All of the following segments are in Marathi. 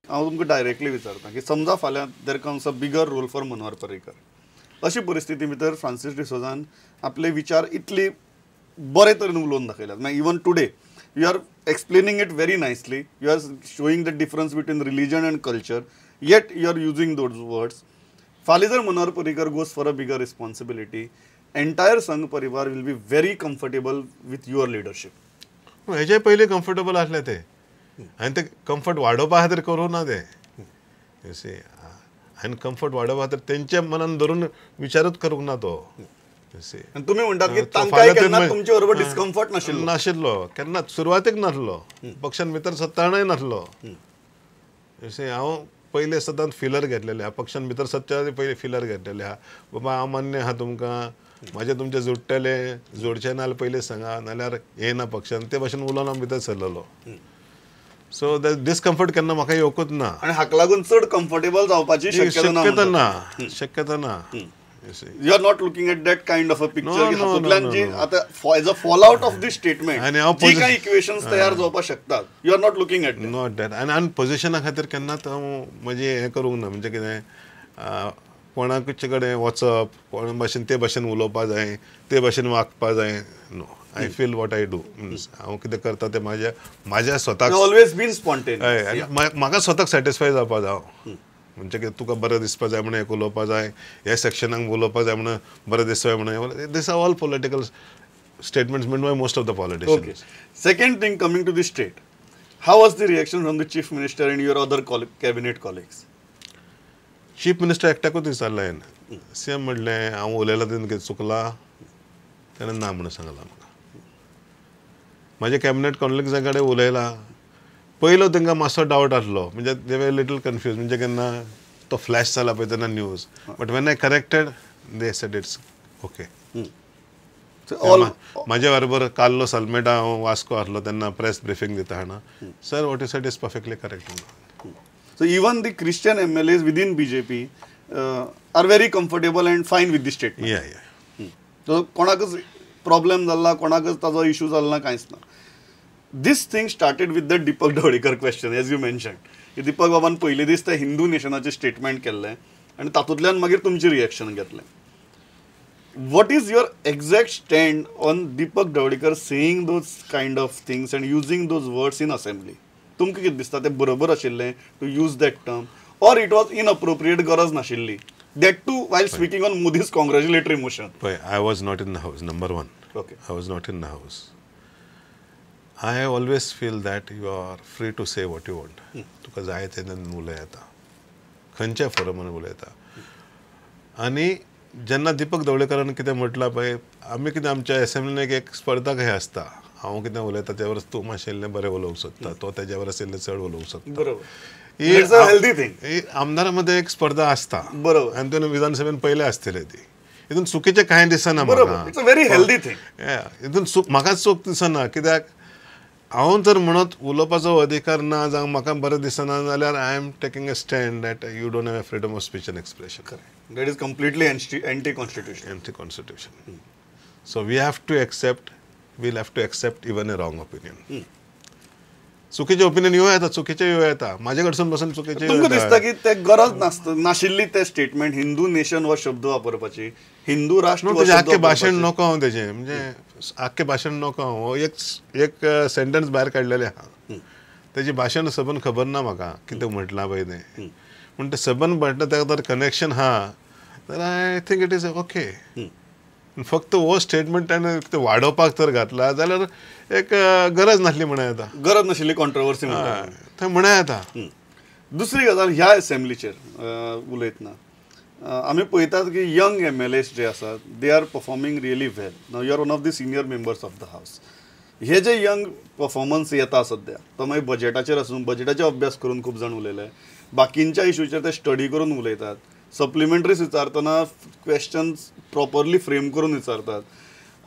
हांव तुमकां डायरेक्टली विचारता की समजा फाल्यां there comes a bigger role for Manohar Parrikar अशी परिस्थिती भितर फ्रांसीस डिसोजान आपले विचार इतली बरे तरेन उलोवन दाखयल्यात मागीर even today you are explaining it very nicely you are showing the difference between religion and culture yet you are using those words फाल्यां जर Manohar Parrikar goes for a bigger responsibility entire Sangh Parivar will be very comfortable with your leadership हेजे पयलीं कम्फर्टेबल आसले ते आनी ते कम्फर्ट वाडोवपा खातीर करूं ना ते सी आनी कम्फर्ट वाडोवपा खातीर तेंच्या मनान धरून विचारूच करूंक ना तो आनी तुमी म्हणटात की तांकांय केन्ना तुमचे बरोबर डिस्कम्फर्ट नाशिल्लो नाशिल्लो केन्नाच सुरवातेक नासलो पक्षान भितर सत्तावणय नासलो हांव पयले सदांच फिलर घेतलेले आहा पक्षान भितर सत्या पयलीं फिलर घेतलेले आहा बाबा हांव मान्य आहा तुमकां म्हाजे तुमचे जोडटले जोडचे नाल्यार पयलीं सांगा नाल्यार येना पक्षान ते भाशेन उलोवन हांव भितर सरलेलो सो डिस्कम्फर्ट केन्ना म्हाका येवकूच ना आनी हाका लागून चड कम्फर्टेबल जावपाची शक्यता ना You are not looking at that kind of a picture. हातूंतल्यान जी आता as a fallout of this statement, जी काही इक्वेशन्स तयार जावपाक शकतात, you are not looking at that. Not that. आनी पोजिशना खातीर केन्नाच हांव म्हणजे हें करूंक ना म्हणजे कितें कोणाचे कडेन वचप कोणा भाशेन ते भाशेन उलोवपा जाय ते भाशेन वागपा जाय no I feel what I do हांव कितें करता ते म्हाज्या स्वताक ऑलवेज बीन स्पॉन्टेनियस म्हाका स्वताक सॅटिस्फाय जावपा जाय म्हणजे की तुका बरें दिसपा जाय म्हणून एक उलोवपा जाय ह्या सेक्शनाक उलोवपा जाय म्हणून बरें दिसता म्हणून this are all political statements made by most of the politicians second thing coming to the state how was the reaction from the chief minister and your other cabinet colleagues chief minister एकट्याकूच विचारलें सीएम म्हणलें हांव उलयलां तेन्ना कितें चुकलां ताणें ना म्हणून सांगलां म्हाका म्हाजे कॅबिनेट कॉलिग्सां कडेन उलयलां पयलो तांकां मातसो डावट आसलो म्हणजे दे वर लिटल कन्फ्यूज म्हणजे केन्ना तो फ्लॅश जाला पळय तेन्ना news but when I corrected they said it's okay म्हाजे बरोबर कार्लो साल्मेडा हांव वास्को आसलो तेन्ना प्रेस ब्रिफींग दिता हांगा sir what you sed is perfectly correct So even the Christian MLAs within BJP are very comfortable and fine with the statement. Yeah. So कोणाकच प्रॉब्लेम जाला कोणाकच ताजो इशू जाला कांयच ना This thing started with the Deepak Dawdekar question as you mentioned Deepak बाबान पयले दीस ते हिंदू नेशनाचे स्टेटमेंट केल्लें आनी तातूंतल्यान मागीर तुमची रिएक्शन घेतलें What is your exact stand on Deepak Dawdekar saying those kind of things and using those words in assembly? तुमकां कितें दिसता तें बरोबर आशिल्लें to use that term or it was inappropriate गरज नाशिल्ली that too while speaking on Modi's congratulatory motion पळय I was not in the house number one okay I was not in the house I always feel that you are free to say what you want तुका जाय तेन्ना उलय येता खंयच्या फोरमान उलय येता आनी जेन्ना दीपक दवळेकरान कितें म्हटलां पळय आमी कितें आमच्या एसेंब्लीन एक स्पर्धा कशें आसता हांव कितें उलयता त्या वरस तूं मातशें बरें उलोवंक सोदता तो तेज्या वरस इल्लें चड उलोवंक सोदता बरोबर इट्स अ हेल्दी थिंग ही आमदारा मध्ये एक स्पर्धा आसता बरोबर आनी तुवें विधानसभेन पयले आसतले ती हितून चुकीचें कांय दिसना बरोबर it's a very healthy thing हितून म्हाका चूक दिसना कित्याक हांव जर म्हणत उलोवपाचो अधिकार ना जावं म्हाका बरें दिसना जाल्यार I am taking a stand that you don't have a freedom of speech and expression correct that is completely anti constitution so we have to accept we'll have to accept even a wrong opinion. चुकीचे ओपिनियन येऊ येता चुकीचे येऊ येता माझ्या कडसून बसून चुकीचे तुमकां दिसता की ते गरज नाशिल्ली ते स्टेटमेंट हिंदू नेशन हो शब्द वापरपाची हिंदू राष्ट्र आख्खे भाशण नको हांव तेजें म्हणजे आख्खे भाशण नको हांव एक सेंटेन्स भायर काडलेले आहा तेजी भाशण सबन खबर ना म्हाका कितें म्हटलां पळय तें पूण तें सबन म्हटलें ताका जर कनेक्शन आहा जाल्यार I think it is okay फक्त हो स्टेटमेंट ताणें ते वाडोवपाक तर घातला जाल्यार एक गरज नासली म्हणा येता गरज नाशिल्ली कॉन्ट्रोवर्सी थंय म्हणा येता दुसरी गजाल ह्या एसेंब्लीचेर उलयतना आमी पळयतात की यंग MLAs जे आसात they are performing really well नाव you are one of the senior members of the house हे जे यंग परफॉर्मन्स येता सध्या तो मागीर बजेटाचेर आसून बजेटाचो अभ्यास करून खूब जाण उलयले बाकींच्या इश्यूचेर ते स्टडी करून उलयतात सप्लिमेंटरीज विचारतना क्वेश्चन्स प्रॉपरली फ्रेम करून विचारतात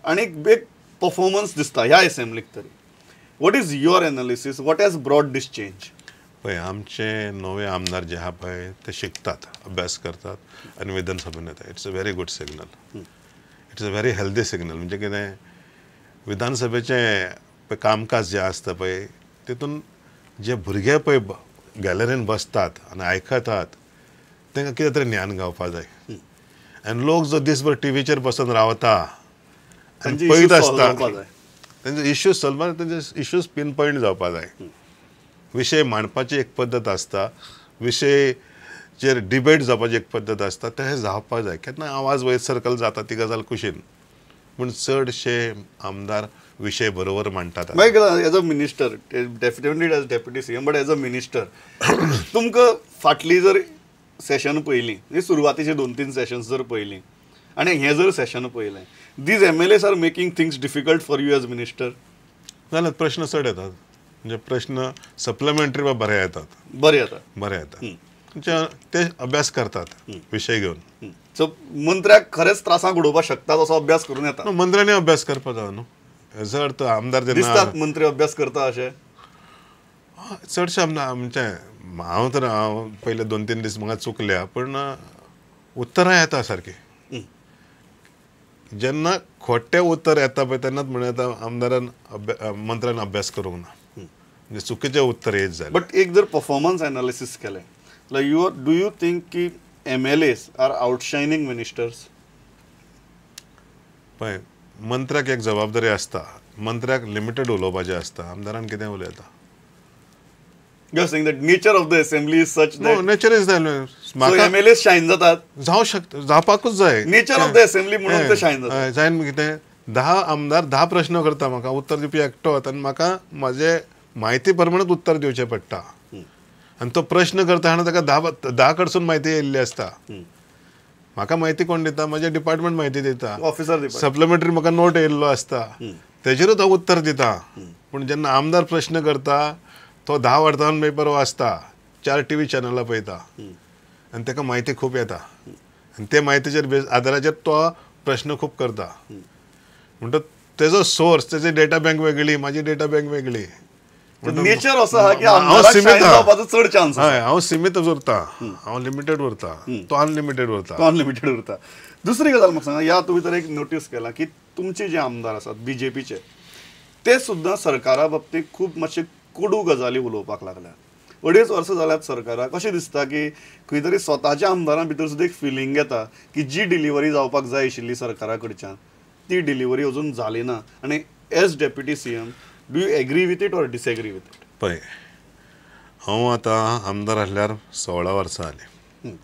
आणि एक परफॉर्मन्स दिसता ह्या एसेंब्लीक तरी what is your analysis what has brought this change पळय आमचे नवे आमदार जे आहा पळय ते शिकतात अभ्यास करतात आनी विधानसभेन येता it's a very good signal it's a very healthy signal म्हणजे कितें विधानसभेचें कामकाज जें आसता पळय तितून जे भुरगे पळय गॅलरीन बसतात आनी आयकतात तांकां कितें तरी ज्ञान गावपा जाय आनी लोक जो दिसभर टीव्हीचेर बसून रावता आनी पळयत आसता तेंचे इश्यूज सॉल्व तेंचे इश्यूज पिन पॉयंट जावपा जाय विशय मांडपाची एक पद्दत आसता विशयचेर डिबेट जावपाची एक पद्दत आसता तें जावपा जाय केन्ना आवाज वयर सर्कल जाता ती गजाल कुशीन पूण चडशे आमदार विशय बरोबर मांडटात as a minister definitely as deputy CM but as a minister तुमकां फाटली जर सेशन पयलीं सुरवातीचे 2-3 सेशन्स जर पयलीं आनी हें जर सेशन पयलें these MLAs are making things difficult for you as minister जाल्यार प्रश्न चड येतात म्हणजे प्रश्न सप्लिमेंटरी बरे येतात बरे येतात ते अभ्यास करतात विशय घेवन सो मंत्र्याक खरेंच त्रासाक उडोवपाक शकतात असो अभ्यास करून येता मंत्र्यांनी अभ्यास करपा जाय न्हू हेजो अर्थ आमदार जेन्ना मंत्री अभ्यास करता अशें चडशे आमदार आमचे हांव पयले 2-3 दीस म्हाका चुकल्या पूण उत्तरां येता सारकी जेन्ना खोटे उत्तर येता पळय तेन्नाच म्हणून येता आमदारान मंत्र्यान अभ्यास करूंक ना म्हणजे चुकीचें उत्तर येत जालें बट एक जर परफॉर्मन्स एनालिसीस केलें लायक डू यू थिंक की MLAs आर आउटशायनिंग मिनिस्टर्स पळय मंत्र्याक एक जबाबदारी आसता मंत्र्याक लिमिटेड उलोवपाचें आसता आमदारान कितें उलयता You are saying that nature of the assembly is such that nature is so MLAs shine जातात जावं शकता जावपाकूच जाय नेचर ऑफ द असेंब्ली म्हणून ते शायन जातात जायन कितें 10 आमदार 10 प्रश्न करता म्हाका उत्तर दिवपी एकटो आनी म्हाका म्हाजे म्हायती प्रमाणेच उत्तर दिवचें पडटा आनी तो प्रश्न करता आनी ताका 10 कडसून म्हायती येयल्ली आसता म्हाका म्हायती कोण दिता म्हजे डिपार्टमेंट म्हायती दिता ऑफिसर सप्लिमेंटरी म्हाका नोट येयल्लो आसता तेजेरूच हांव उत्तर दिता पूण जेन्ना आमदार प्रश्न करता तो 10 वर्तमान पेपर वाचता 4 TV चॅनलां पळयता आनी ताका म्हायती खूब येता आनी ते म्हायतीचेर आदाराचेर तो प्रश्न खूब करता म्हणटच तेजो सोर्स तेजी डेटा बँक वेगळी म्हाजी डेटा बँक वेगळी नेचर असो आहा की आमदाराक शायन जावपाचो चड चान्स हय हांव सीमित उरता हांव लिमिटेड उरता तो अनलिमिटेड उरता दुसरी गजाल म्हाका सांगा ह्या तुमी तर एक नोटीस केला की तुमचे जे आमदार आसात BJPचे ते सुद्दां सरकारा बाबतींत खूब मातशे कोडू गजाली उलोवपाक लागल्यात 2.5 वर्सां जाल्यात सरकाराक अशें दिसता की खंय तरी स्वताच्या आमदारां भितर सुद्दां एक फिलींग येता की जी डिलिव्हरी जावपाक जाय आशिल्ली सरकारा कडच्यान ती डिलिव्हरी अजून जाली ना आनी as deputy CM do you agree with it or disagree with it पळय हांव आतां आमदार आसल्यार 16 वर्सां जालीं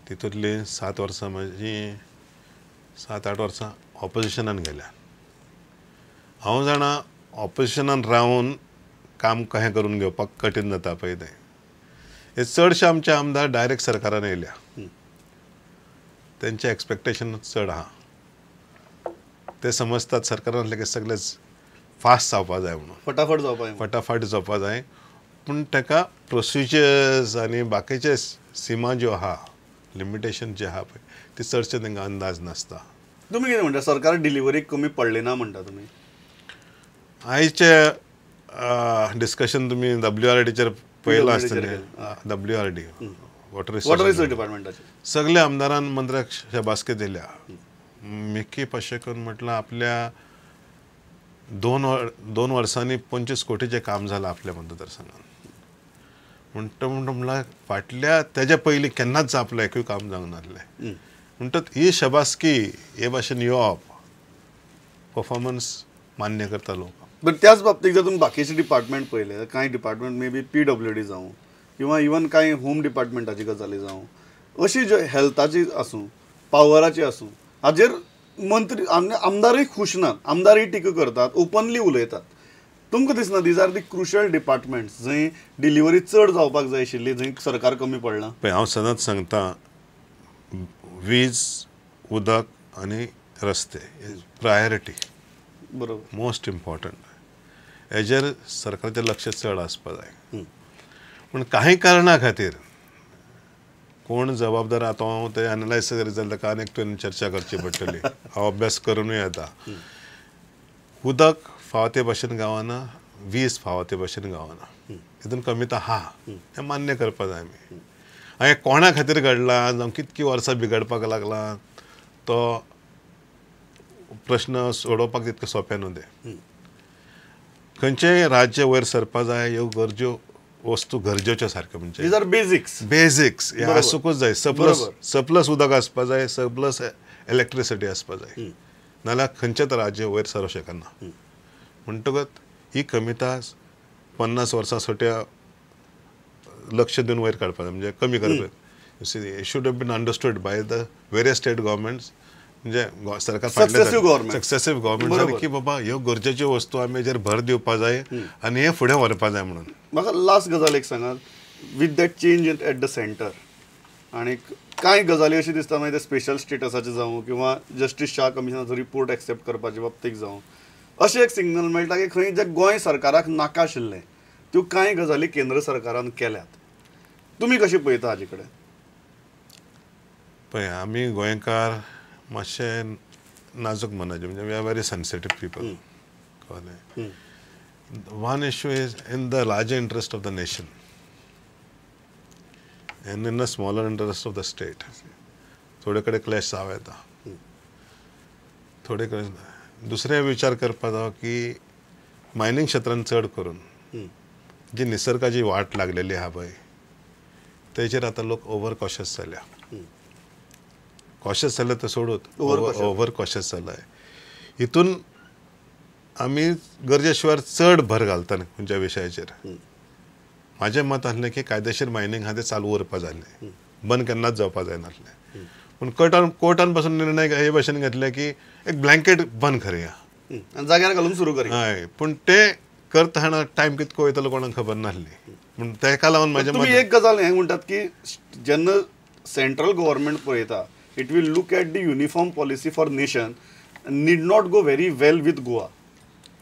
तितूंतली 7 वर्सां म्हाजी 7-8 वर्सां ऑपोजिशनान गेल्या हांव जाणा ऑपोजिशनान रावन काम कशें करून घेवपाक कठीण जाता पळय तें हे चडशे आमचे आमदार डायरेक्ट सरकारान येयल्या तेंचे एक्सपेक्टेशन चड आहा ते समजतात सरकारांतले की सगळेच फास्ट जावपा जाय म्हणून फटाफट जावपा जाय पूण ताका प्रोसिजर्स आनी बाकीचे सिमा ज्यो आहा लिमिटेशन जे आहा पळय ती चडशे तांकां अंदाज नासता तुमी कितें म्हणटा सरकार डिलिव्हरी कमी पडली ना म्हणटा तुमी आयचे डिस्कशन तुम्ही WRDचेर पळयलां आसतलें WRD वॉटर रिसोर्स डिपार्टमेंटाचे सगळे आमदारान मंत्र्याक शाबासकी दिल्या मेकीप अशें करून म्हटलां आपल्या 2 वर्सांनी 25 कोटीचें काम जालां आपल्या मतदारसंघात म्हणल्यार फाटल्या तेज्या पयलीं केन्नाच आपलें एकूय काम जावंक नासलें म्हणटच ही शाबासकी हे भाशेन येवप परफॉर्मन्स मान्य करता लोक बट त्याच बाबतीत जर तुम्ही बाकीचे डिपार्टमेंट पळयले कांय डिपार्टमेंट मे बी PWD जावं किंवा इवन कांय होम डिपार्टमेंटाची गजाली जावं अशी ज्यो हेल्थाची आसूं पावराची आसूं हाजेर मंत्री आमदारय खुश नात आमदारय टिका करतात ओपनली उलयतात तुमकां दिसना these are the crucial departments जंय डिलिव्हरी चड जावपाक जाय आशिल्ली जंय सरकार कमी पडलां पळय हांव सदांच सांगता वीज उदक आनी रस्ते प्रायोरिटी बरोबर मोस्ट इम्पॉर्टंट हेजेर सरकाराचें लक्ष चड आसपा जाय पूण कांय कारणां खातीर कोण जबाबदार आतां हांव ते एनालायज करीत जाल्यार ताका आनीक तुवें चर्चा करची पडटली हांव अभ्यास करूनय येता उदक फावो ते भाशेन गावना वीज फावो ते भाशेन गावना हितून कमीत आहा हें मान्य करपा जाय आमी हें कोणा खातीर घडलां जावं कितकीं वर्सां बिगडपाक लागलां तो प्रश्न सोडोवपाक तितकें सोंपें न्हू तें खंयचेंय राज्य वयर सरपा जाय ह्यो गरजो वस्तू गरजेच्यो सारक्यो म्हणजे दीज आर बेसिक्स. बेसिक्स हे आसूंकूच जाय. सप्लस उदक आसपा जाय, सप्लस इलेक्ट्रिसिटी आसपा जाय, नाल्यार खंयचेच राज्य वयर सरूं शकना. म्हणटकच ही कमिताय 50 वर्सां सोट्या लक्ष दिवन वयर काडपाक जाय, म्हणजे कमी करपाक. Should have been understood by the various state governments, म्हणजे सरकार सक्सेसिव्ह गव्हर्मेंट की बाबा ह्यो गरजेच्यो वस्तू आमी हेजेर भर दिवपा जाय आनी हे फुडें व्हरपा जाय म्हणून. म्हाका लास्ट गजाल एक सांगात, with that change at the centre आणि कांय गजाली अशी दिसता मागीर ते स्पेशल स्टेटसाचे जावं किंवा जस्टीस शाह कमिशनाचो रिपोर्ट एक्सेप्ट करपाच्या बाबतीत जावं, अशें एक सिग्नल मेळटा की खंय जे गोंय सरकाराक नाका आशिल्लें त्यो कांय गजाली केंद्र सरकारान केल्यात. तुमी कशें पळयता हाजे कडेन? पळय, आमी गोंयकार मातशे नाजूक मनाचे, म्हणजे we are very sensitive people. कळ्ळें? One issue is in the larger interest of the nation and in the smaller interest of the state थोडे कडेन क्लॅश जावं येता. थोडे कडेन दुसरे विचार करपा जावं की मायनींग क्षेत्रांत चड करून जी निसर्गाची वाट लागलेली आहा पळय तेचेर आतां लोक ओवर कॉशियस जाल्या. कॉशियस जाल्यार ते सोडूत, ओवर कॉशियस जालाय. हितून आमी गरजे शिवाय चड भर घालता खंयच्या विशयाचेर. म्हाजें मत आसलें की कायदेशीर मायनींग आहा तें चालू उरपा जाय, बंद केन्नाच जावपा जायनासलें. पूण कोर्टान पासून निर्णय हे भशेन घेतले की एक ब्लँकेट बंद करुया, जाग्यार घालून सुरू करूया. हय, पूण ते करतना टायम कितको वयतलो कोणाक खबर नासली. पूण तेका लागून म्हाजें तुमी एक गजाल हें म्हणटात की जेन्ना सेंट्रल गव्हर्मेंट पळयता, it will look at the uniform policy for nation, need not go very well with Goa.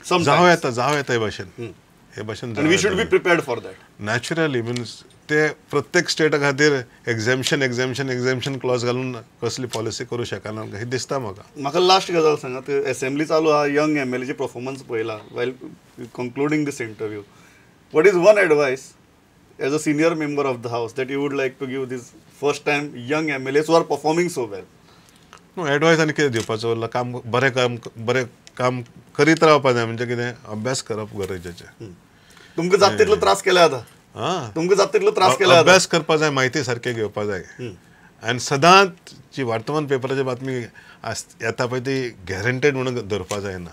जावं येता हे भाशेन we should be prepared for that. Naturally means ते प्रत्येक स्टेटा खातीर एक्झेम्पशन क्लॉज घालून कसली पॉलिसी करूं शकना हे दिसता म्हाका. म्हाका लास्ट गजाल सांगात, असेंब्ली चालू आहा, यंग MLAचे परफॉर्मन्स पळयला while concluding this interview. What is one advice as a senior member of the house that you would like to give these first time young MLAs who are performing so well? No advice आनी कितें दिवपाचो, बरें काम करीत रावपा जाय. म्हणजे कितें, अभ्यास करप गरजेचें. तुमकां जाता तितलो त्रास केला आतां, तुमकां जाता तितलो त्रास केला, अभ्यास करपा जाय, म्हायती सारके घेवपा जाय. आनी सदांच जी वर्तमान पेपराची बातमी येता पळय ती गॅरंटेड म्हणून धरपा जायना,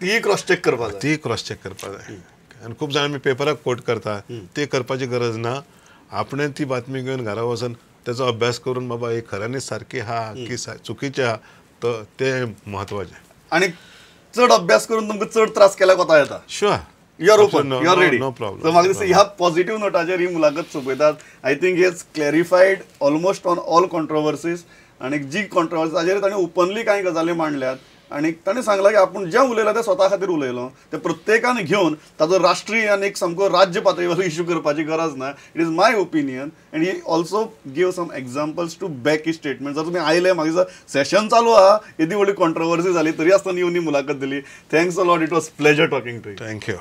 ती क्रॉस चेक करपा जाय. आनी खूब जाण आमी पेपराक कोट करता, ते करपाची गरज ना. आपणें ती बातमी घेवन घरा वचून तेचो अभ्यास करून बाबा ही खऱ्यांनीच सारकी आहा की चुकीचें आहा ते म्हत्वाचें. आनी चड अभ्यास करून तुमकां चड त्रास केल्यार कोता येता. Sure, you are open, you are ready. No problem. So म्हाका दिसता ह्या पॉझिटिव्ह नोटाचेर ही मुलाखत सोंपयतात. I think he's clarified almost on all controversies. आणि जी कॉन्ट्रोवर्सी ताचेर ताणें ओपनली कांय गजाली मांडल्यात आणि ताणें सांगलां की आपूण जें उलयलां तें स्वता खातीर उलयलो, ते प्रत्येकान घेवन ताचो राष्ट्रीय आनी एक सामको राज्य पातळीवर इश्यू करपाची गरज ना. It is my opinion and he also give some examples to back he statement. जर तुमी आयले, म्हाका सेशन चालू आहा, येदी व्हडली कॉन्ट्रोवर्सी जाली तरी आसतना येवन ही मुलाखत दिली. Thanks a lot. It was pleasure talking to you. Thank you.